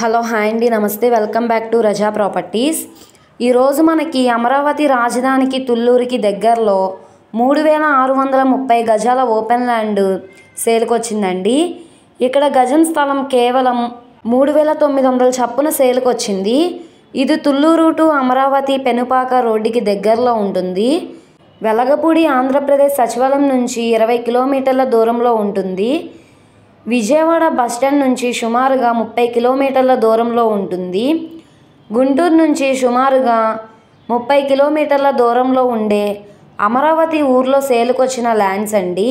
Hello hi అండి, నమస్తే. Welcome back to Raza properties. ఈరోజు మనకి అమరావతి రాజధానికి తుళ్ళూరికి దగ్గరలో 3630 గజాల ఓపెన్ ల్యాండ్ సేల్కి వచ్చిందండి. ఇక్కడ గజం స్థలం కేవలం 3900 చప్పున సేల్కి వచ్చింది. ఇది తుళ్ళూరు టు అమరావతి పెనుపాక రోడ్డుకి దగ్గరలో ఉంటుంది. వెలగపూడి ఆంధ్రప్రదేశ్ సచివాలయం నుంచి 20 కిలోమీటర్ల దూరంలో ఉంటుంది. విజయవాడ బస్టాండ్ నుంచి సుమారుగా 30 కిలోమీటర్ల దూరంలో ఉంటుంది. గుంటూరు నుంచి సుమారుగా 30 కిలోమీటర్ల దూరంలో ఉండే అమరావతి ఊర్లో సేల్కొచ్చిన ల్యాండ్స్ అండి.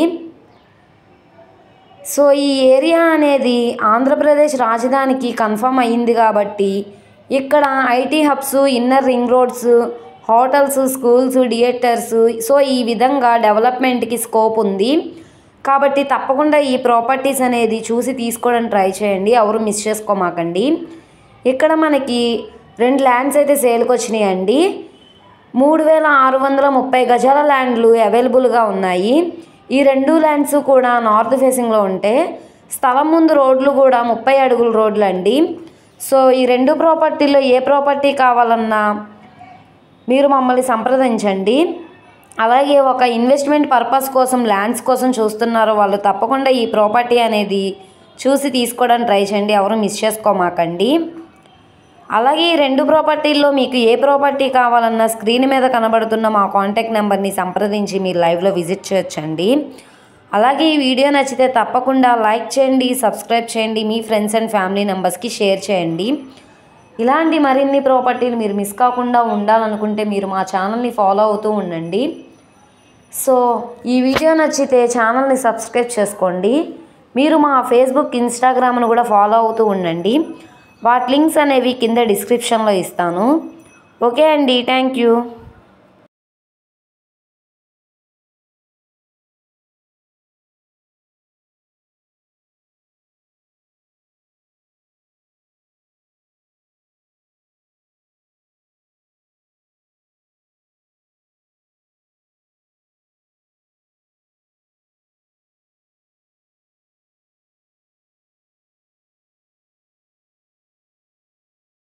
సో ఈ ఏరియా అనేది ఆంధ్రప్రదేశ్ రాజధానికి కన్ఫర్మ్ అయ్యింది కాబట్టి ఇక్కడ IT hubs, inner ring roads, hotels, schools, theatres, so ఈ విధంగా డెవలప్మెంట్కి స్కోప్ ఉంది. కాబట్టి తప్పకుండా ఈ ప్రాపర్టీస్ అనేది చూసి తీసుకోవడానికి ట్రై చేయండి, ఎవరు మిస్ చేసుకోమాకండి. ఇక్కడ మనకి 2 ల్యాండ్స్ అయితే సేల్కి వచ్చినాయండి. 3630 గజాల ల్యాండ్లు అవైలబుల్గా ఉన్నాయి. ఈ 2 ల్యాండ్స్ కూడా నార్త్ ఫేసింగ్లో ఉంటే స్థలం ముందు రోడ్లు కూడా 30 అడుగుల రోడ్లు అండి. సో ఈ 2 ప్రాపర్టీల్లో ఏ ప్రాపర్టీ కావాలన్నా మీరు మమ్మల్ని సంప్రదించండి. అలాగే ఒక ఇన్వెస్ట్మెంట్ పర్పస్ కోసం ల్యాండ్స్ కోసం చూస్తున్నారో వాళ్ళు తప్పకుండా ఈ ప్రాపర్టీ అనేది చూసి తీసుకోవడానికి ట్రై చేయండి, ఎవరు మిస్ చేసుకోమాకండి. అలాగే ఈ 2 ప్రాపర్టీల్లో మీకు ఏ ప్రాపర్టీ కావాలన్నా స్క్రీన్ మీద కనబడుతున్న మా కాంటాక్ట్ నెంబర్ని సంప్రదించి మీరు లైవ్లో విజిట్ చేయొచ్చండి. అలాగే ఈ వీడియో నచ్చితే తప్పకుండా లైక్ చేయండి, సబ్స్క్రైబ్ చేయండి, మీ ఫ్రెండ్స్ అండ్ ఫ్యామిలీ మెంబర్స్కి షేర్ చేయండి. ఇలాంటి మరిన్ని ప్రాపర్టీలు మీరు మిస్ కాకుండా ఉండాలనుకుంటే మీరు మా ఛానల్ని ఫాలో అవుతూ ఉండండి. సో ఈ వీడియో నచ్చితే ఛానల్ని సబ్స్క్రైబ్ చేసుకోండి. మీరు మా ఫేస్బుక్, ఇన్స్టాగ్రామ్ను కూడా ఫాలో అవుతూ ఉండండి. వాటి లింక్స్ అనేవి కింద డిస్క్రిప్షన్లో ఇస్తాను. ఓకే అండి, థ్యాంక్ యూ.